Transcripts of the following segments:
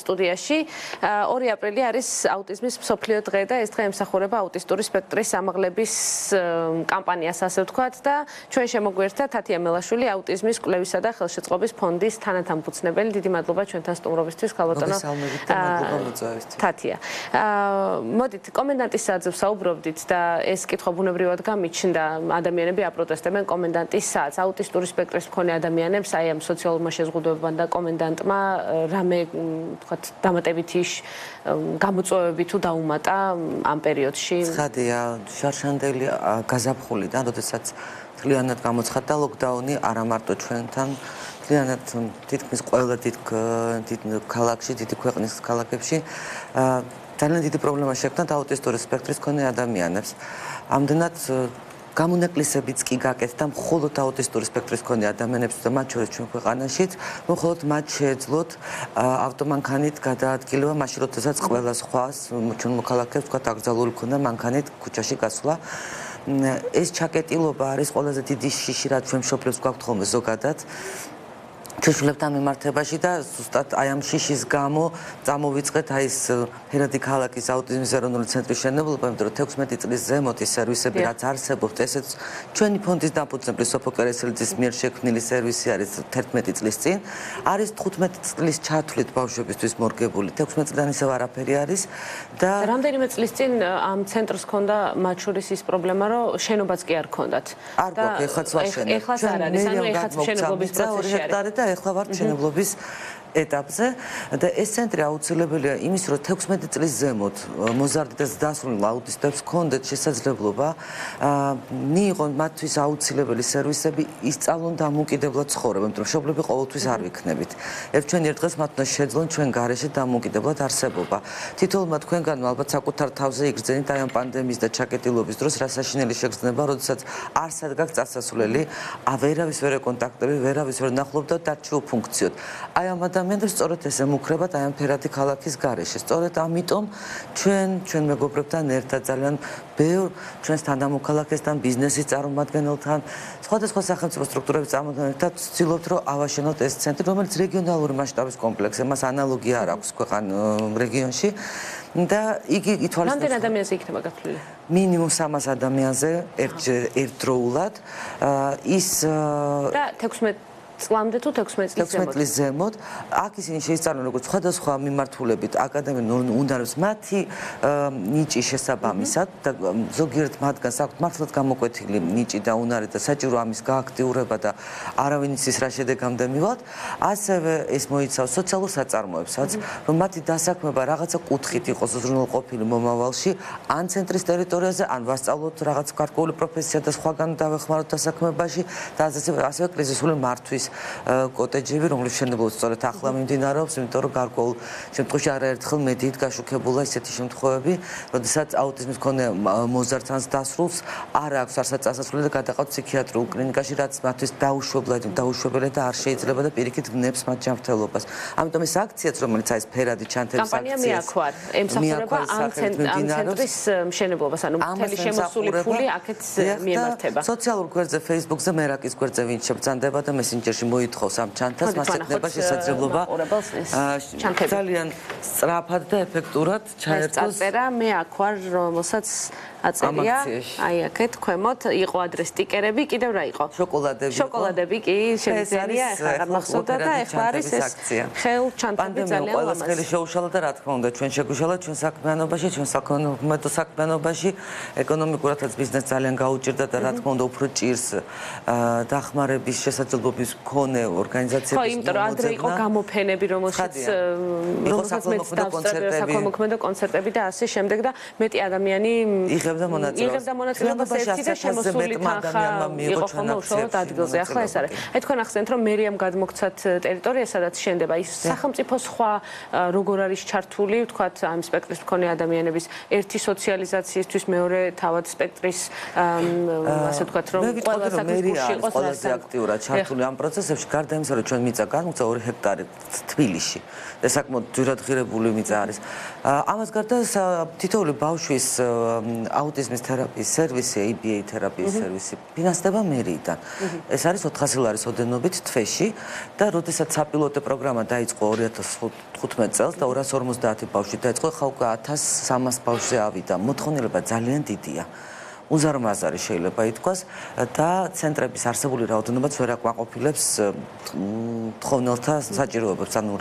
სტუდიაში 2 აპრილი არის აუტიზმის მსოფლიო დღე და ეს დღე ემსახურება აუტისტური სპექტრის ამაღლების კამპანიას, ასე ვთქვათ და ჩვენ შემოგვიერთდა თათია მელაშვილი, აუტიზმის კვლევისა და ხელშეწყობის ფონდის თანათავმფუძნებელი. დიდი მადლობა ჩვენთან სტუმრობისთვის, ქალბატონო თათია. მოდით, კომენდანტის საათზე ვსაუბრობდით და ეს კითხვა ბუნებრივად გამიჩნდა. ადამიანები აპროტესტებენ კომენდანტის საათს. აუტისტური სპექტრის მქონე ადამიანებს აი ამ სოციალურმა შეზღუდვებებმა და კომენდანტმა რამე ვთქვათ დამატებითი გამოწვევები თუ დაუმატა ამ პერიოდში? ცხადია, შარშანდელი გაზაფხულიდან, როდესაც მთლიანად გამოცხადდა ლოკდაუნი, არა მარტო ჩვენთან, მთლიანად თითქმის ყველა დიდ ქალაქში, დიდი ქვეყნის ქალაქებში ძალიან დიდი პრობლემა შექმნათ აუტისტური სპექტრის მქონე ადამიანებს. ამდენად გამონაკლისებიც კი გაკეთდა მხოლოდ აუტისტური სპექტრის მქონე ადამიანებს და მათ შორის ჩვენ ქვეყანაშიც, მხოლოდ მათ შეეძლოთ ავტომანქანით გადაადგილება, მაშინ როდესაც ყველა სხვას ჩვენ მოქალაქეებს თქვა აკრძალული ქონდა მანქანით ქუჩაში გასვლა. ეს ჩაკეტილობა არის ყველაზე დიდი შიში, რაც ჩვენ მშობლებს გვაქვთ ხოლმე ზოგადად. ჩვენშვილებთან მიმართებაში და ზუსტად აი ამ შიშის გამო წამოვიწყეთ აი ეს ფერადი ქალაქის აუტიზმის ეროვნული ცენტრის მშენებლობა, იმიტომ რომ 16 წლის ზემოთ ის სერვისები რაც არსებობს, ესეც ჩვენი ფონდის დაფუძნებლის სოფო კერესელიძის მიერ შექმნილი სერვისი არის 11 წლის წინ, არის 15 წლის ჩათვლით ბავშვებისთვის მორგებული, 16 წლიდან ისევ არაფერი არის და რამდენიმე წლის წინ ამ ცენტრს ჰქონდა მათ შორის ის პრობლემა, რომ შენობაც კი არ ჰქონდათ. არ გვაქვს, ეხლაც ვაშენებთ. ეხლაც არ არის, ანუ ეხლაც მშენებლობის პროცესში არის. ეხლა ვარ მშენებლობის ეტაპზე და ეს ცენტრი აუცილებელია იმის, რომ 16 წლის ზემოთ მოზარდიდას დასრულებულ აუტისტებს ჰქონდეთ შესაძლებლობა მიიღონ მათთვის აუცილებელი სერვისები, ისწავლონ დამოუკიდებლად ცხოვრება, იმიტომ რომ მშობლები ყოველთვის არ ვიქნებით. ჩვენ ერთ დღეს მათ უნდა შეძლონ ჩვენ გარეშე დამოუკიდებლად არსებობა. თითოეულმა თქვენგანმა ალბათ საკუთარ თავზე იგრძენით აი ამ პანდემიის და ჩაკეტილობის დროს რა საშინელი შეგრძნება, როდესაც არსად გაქვს წასასვლელი, ვერავის ვერ ეკონტაქტები, ვერავის ვერ ნახულობთ და დარჩიულ ფუნქციოდ. აი ამ ადამიანებს სწორედ ეს ემუქრებათ აი ამ ფერადი ქალაქის გარეშე. სწორედ ამიტომ ჩვენ მეგობრებთან ერთად ძალიან ბევრ ჩვენს თანამოქალაქესთან, ბიზნესის წარმომადგენელთან, სხვადასხვა სახელმწიფო სტრუქტურების წარმომადგენელთან ვცდილობთ, რომ ავაშენოთ ეს ცენტრი, რომელიც რეგიონალური მასშტაბის კომპლექსი, მას ანალოგია არ აქვს ქვეყანაში რეგიონში და იგი ითვალისწინებს. რამდენ ადამიანზე იქნება გათვლილი? მინიმუმ 300 ადამიანზე ერთდროულად. ის და 16 წლამდე თუ 16 წლის ზემოთ. აქ ისინი შეისწავლენ როგორც სხვადასხვა მიმართულებით აკადემიურ უნარებს მათი ნიჭი შესაბამისად და ზოგიერთ მათგანს აქვთ მართლაც გამოკვეთილი ნიჭი და უნარი და საჭირო ამის გააქტიურება და არავინ იცის რა შედეგამდე მივალთ. ასევე ეს მოიცავს სოციალურ საწარმოებსაც, რომ მათი დასაქმება რაღაცა კუთხით იყოს უზრუნველყოფილი მომავალში, ან ცენტრის ტერიტორიაზე, ან ვასწავლოთ რაღაც გარკვეული პროფესია და სხვაგან დავეხმაროთ დასაქმებაში და ასევე კრიზისული მართვის კოტეჯები, რომლის მშენებლობა სწორედ ახლა მიმდინარეობს, იმიტომ რომ გარკვეულ შემთხვევაში არაერთხელ მედიით გაშუქებულა ისეთი შემთხვევები, როდესაც აუტიზმის მქონე მოზარდს დასრულს არ აქვს არსად წასასვლელი და გადაყავთ ფსიქიატრიულ კლინიკაში, რაც მათთვის დაუშვებელია და არ შეიძლება და პირიქით გნებს მათ ჯანმრთელობას. ამიტომ ეს აქციაც, რომელიც აი ეს ფერადი ჩანთების აქცია, კამპანია მიაქვარ, ემსახურება ამ ცენტრის მშენებლობას, ანუ მთელი შემოსული ფული აქეთ მიემართება. სოციალურ გვერდზე, Facebook-ზე, მერაკის გვერდზე ვინც შეგრძანდება და მესენჯერში მოითხოვს ამ ჩანთას, მას ექნება შესაძლებლობა ძალიან სწრაფად და ეფექტურად ჩაერთოს. წაწერა მე აქვარ, რომელსაც აწერია, აი აქეთ ქვემოთ იყო ადრეს სტიკერები, კიდევ რა იყო? შოკოლადები კი შემიძლია, ახლა მახსოვდა და ახლა არის ეს ხელ ჩანთები ძალიან ლამაზი. ყველა ხელი შეუშალა და რა თქმა უნდა, ჩვენ შეგვიშალა ჩვენ საქმიანობაში, ჩვენ საკონომიკო საქმიანობაში, ეკონომიკურადაც ბიზნესს ძალიან გაუჭირდა და რა თქმა უნდა, უფრო ჭირს დახმარების შესაძლებლობის მქონე ორგანიზაციების. ხო, იმიტომ რომ ადრე იყო გამოფენები, რომელსაც მეც დავსწრებდი საქველმოქმედო კონცერტები და ასე შემდეგ და მეტი ადამიანი იღებდა მონაწილეობას ერთი და შემოსული თანხა იყო ხოლმე უშუალოდ ადგილზე. ახლა ეს არის. აი თქვენ ახსენეთ, რომ მერიამ გადმოგცათ ტერიტორია, სადაც შენდება. ის სახელმწიფო სხვა როგორ არის ჩართული, ვთქვათ, ამ სპექტრის მქონე ადამიანების ერთი სოციალიზაციისთვის, მეორე თავად სპექტრის ასე ვთქვათ, რომ ყველა საკითხში იყოს ყველაზე აქტიურად ჩართული ამ პროცესებში, გარდა იმისა, რომ ჩვენ მიწა განუცა 2 ჰექტარი თბილისში და საკმაოდ ძვირადღირებული მიწა არის. ამას გარდა თითოეული ბავშვის აუტიზმის თერაპიის სერვისი, ABA თერაპიის სერვისი ფინანსდება მერიიდან. ეს არის 400 ლარის ოდენობით თვეში და როდესაც საპილოტო პროგრამა დაიწყო 2015 წელს და 250 ბავშვი დაიწყო, ხა უკვე 1300 ბავშვზე ავიდა. მოთხოვნილება ძალიან დიდია. უზარმაზარი შეიძლება ითქვას და ცენტრების არსებული რაოდენობაც ვერ აკმაყოფილებს თხოვნელთა საჭიროებებს, ანუ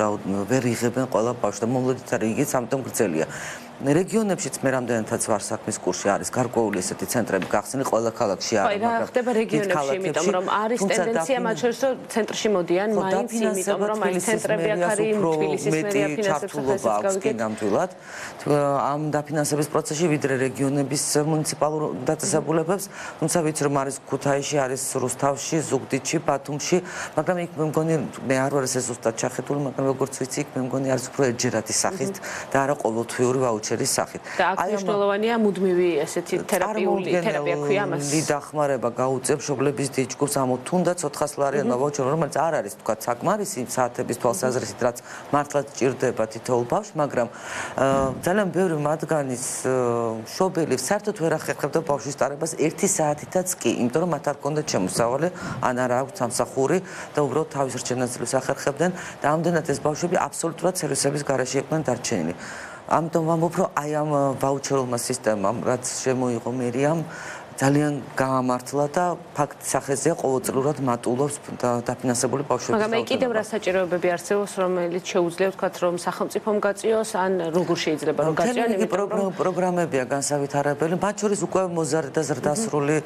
ვერ იღებენ ყველა ბავშვს და მომლოდით არის იგიც ამიტომ გრძელია. რეგიონებშიც მე რამდენადაც ვარ საქმის კურსში არის გარკვეული ესეთი ცენტრები გახსნილი ყველა ქალაქში არის. აი რა ხდება რეგიონებში, იმიტომ რომ არის ტენდენცია მათ შორის რომ ცენტრში მოდიან მაინც, იმიტომ რომ აი ცენტრები აქ არის თბილისის მერია ფინანსებს ახასიათებს ნამდვილად. ამ დაფინანსების პროცესში ვიდრე რეგიონების მუნიციპალურ დაწესებულებებს, თუმცა ვიცი რომ არის ქუთაისში, არის რუსთავში, ზუგდიდში, ბათუმში, მაგრამ იქ მე მგონი მე არ ვარ ესე ზუსტად ჩახეთული, მაგრამ როგორც ვიცი იქ მე მგონი არის უფრო ეჯერადი სახით და არა ყოველთვიური ვაუჩერის სახით. და აქ მნიშვნელოვანია მუდმივი ესეთი თერაპია ქვია ამას. დახმარება გაუწევ მშობლების დიჯგურს ამო თუნდაც 400 ლარიან ვაუჩერი, რომელიც არ არის თქვა საკმარისი საათების თვალსაზრისით, რაც მართლაც ჭირდება თითოეულ ბავშვს, მაგრამ ძალიან ბევრი მათგანის მშობელი საერთოდ ვერ ახერხებდა ბავშვის ტარებას 1 საათითაც კი, იმიტომ რომ მათ არ ჰქონდათ შემოსავალი, ან არ აქვთ სამსახური და უბრალოდ თავის რჩენას ახერხებდნენ და ამდენად ეს ბავშვები აბსოლუტურად სერვისების გარეშე იყვნენ დარჩენილი. ამიტომ ვამბობ, რომ აი ამ ვაუჩერულმა სისტემამ, რაც შემოიღო მერიამ, ძალიან გაამართლა და ფაქტ სახეზეა ყოველწლიურად მატულობს დაფინანსებული ბავშვების. მაგრამ აი კიდევ რა საჭიროებები არსებობს, რომელიც შეუძლია ვთქვათ, რომ სახელმწიფომ გაწიოს, ან როგორ შეიძლება რომ გაწიონ, იმიტომ რომ პროგრამებია განსავითარებელი, მათ შორის უკვე მოზარდი და ზრდასრული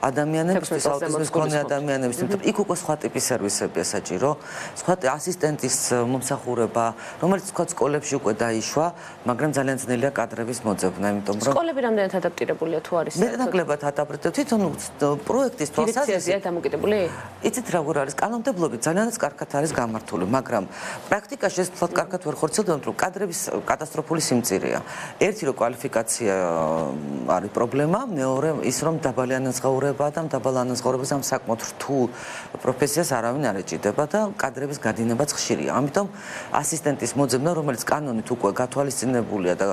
ადამიანებისთვის, აუტიზმის მქონე ადამიანებისთვის, იმიტომ იქ უკვე სხვა ტიპის სერვისებია საჭირო, სხვა ასისტენტის მომსახურება, რომელიც თქვა სკოლებში უკვე დაიშვა, მაგრამ ძალიან ძნელია კადრების მოძებნა, იმიტომ რომ სკოლები რამდენად ადაპტირებულია თუ არის? მეტნაკლებად თვითონ პროექტის თვალსაზრისით დამოკიდებული? იცით როგორ არის? კანონმდებლობით ძალიანაც კარგად არის გამართული, მაგრამ პრაქტიკაში ეს თვალ კარგად ვერ ხორციელდება, რომ კადრების კატასტროფული სიმწირეა. ერთი რომ კვალიფიკაცია არის პრობლემა, მეორე ის რომ დაბალი ანაზღაურება და დაბალ ანაზღაურებას ამ საკმაოდ რთულ პროფესიას არავინ არ ეჭიდება და კადრების გადინებაც ხშირია. ამიტომ ასისტენტის მოძებნა, რომელიც კანონით უკვე გათვალისწინებულია და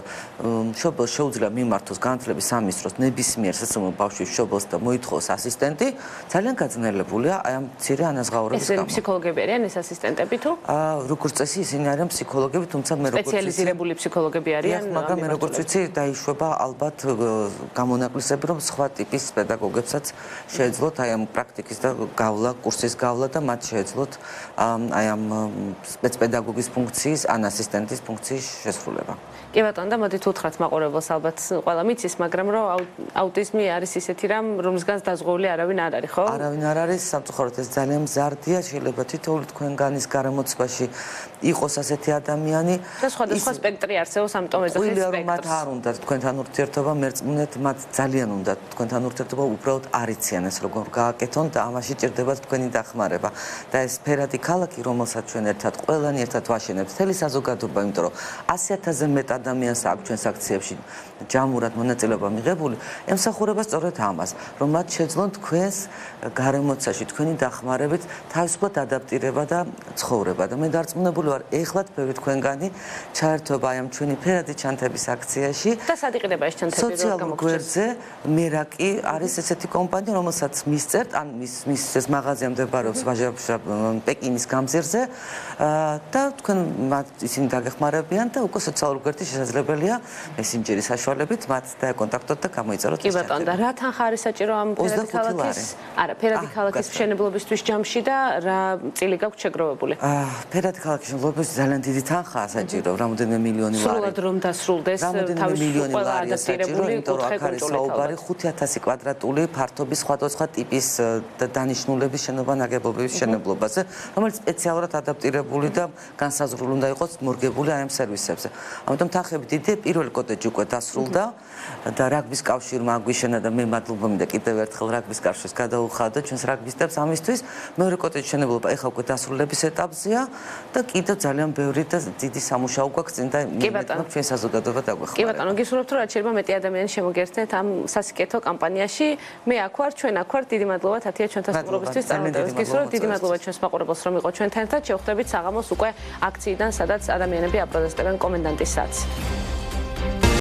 მშობელს შეუძლია მიმართოს განათლების სამინისტროს ნებისმიერ სასწავლო ბავშვის მშობელს და მოითხოვს ასისტენტი, ძალიან გაძნელებულია აი ამ მცირე ანაზღაურების გამო. ეს ფსიქოლოგები არიან ეს ასისტენტები თუ? როგორც წესი ისინი არიან ფსიქოლოგები, თუმცა მე როგორც სპეციალიზირებული ფსიქოლოგები არიან, მაგრამ მე როგორც ვიცი, დაიშვება ალბათ გამონაკლისები, რომ სხვა ტიპის პედაგოგებსაც შეეძლოთ აი ამ პრაქტიკის და გავლა, კურსის გავლა და მათ შეეძლოთ აი ამ სპეცპედაგოგის ფუნქციის, ან ასისტენტის ფუნქციის შესრულება. კი ბატონო, და მოდით უთხრათ მაყურებელს, ალბათ ყველა მიცის, მაგრამ რომ აუტიზმი არის ისეთი რამ, რომლისგანაც დაზღვეული არავინ არ არის, ხო? არავინ არ არის, სამწუხაროდ ეს ძალიან მზარდია, შეიძლება თითოეული თქვენგანის გარემოცვაში იყოს ასეთი ადამიანი. და სხვადასხვა სპექტრი არსებობს, ამიტომ ეძახით სპექტრს. მათ არ უნდათ თქვენთან ურთიერთობა, მერწმუნეთ, მათ ძალიან უნდათ თქვენთან ურთიერთობა, უბრალოდ არ იციან ეს როგორ გააკეთონ და ამაში ჭირდებათ თქვენი დახმარება. და ეს ფერადი ქალაქი, რომელსაც ჩვენ ერთად ყველანი ერთად ვაშენებთ, მთელი საზოგადოება, იმიტომ რომ 100,000-ზე მეტ ადამიანს აქვს ჩვენს აქციებში ჯამურად მონაწილეობა მიღებული, ემსახურება სწორედ ამას, რომ მათ შეძლონ თქვენს გარემოცვაში, თქვენი დახმარებით თავისუფლად ადაპტირება და ცხოვრება. და მე დარწმუნებული ვარ, ეხლაც ბევრი თქვენგანი ჩაერთვება აი ამ ჩვენი ფერადი ჩანთების აქციაში. და სად იყიდება ეს ჩანთები? სოციალურ გვერდზე მერაკი არის ესეთი კომპანია, რომელსაც მისწერთ, ან მის ეს მაღაზია მდებარეობს პეკინის გამზირზე და თქვენ ისინი დაგეხმარებიან და უკვე სოციალურ გვერდში შესაძლებელია მესენჯერის საშუალებით მათ დაეკონტაქტოთ და გამოიწეროთ. კი ბატონო, და რა თანხა არის საჭირო ამ ფერადი ქალაქის? არა, ფერადი ქალაქის მშენებლობისთვის ჯამში და რა წილი გაქვთ შეგროვებული? ფერადი ქალაქის მშენებლობისთვის ძალიან დიდი თანხაა საჭირო, რამოდენიმე მილიონი ლარი. სრულად რომ დასრულდეს თავისუფლად ადაპტირებული კუთხე კონტროლი. 5000 კვადრატული ფართობის სხვადასხვა ტიპის და დანიშნულების შენობა ნაგებობების მშენებლობაზე, რომელიც სპეციალურად ადაპტირებული და განსაზღვრული უნდა იყოს მორგებული აი ამ სერვისებზე. ამიტომ თანხები დიდი, პირველი კოტეჯი უკვე დასრულდა და რაგბის კავშირმა აგვიშენა და მე მადლობა მინდა კიდევ ერთხელ რაგბის კავშირს გადაუხადა ჩვენს რაგბისტებს ამისთვის. მეორე კოტეჯის მშენებლობა ეხლა უკვე დასრულების ეტაპზეა და კიდევ ძალიან ბევრი და დიდი სამუშაო გვაქვს წინ და ჩვენ საზოგადოება დაგვეხმარება. კი ბატონო, გისურვებთ რომ რაც შეიძლება მეტი ადამიანი შემოგერთდეთ ამ სასიკეთო კამპანიაში. მე აქ ვარ, ჩვენ აქ ვართ. დიდი მადლობა თათია ჩვენთან სტუმრობისთვის წარმატებას გისურვებთ. დიდი მადლობა ჩვენს მაყურებელს რომ იყო ჩვენთან ერთად. შევხვდებით საღამოს უკვე აქციიდან, სადაც ადამიანები აპროტესტებენ კომენდანტის საცს.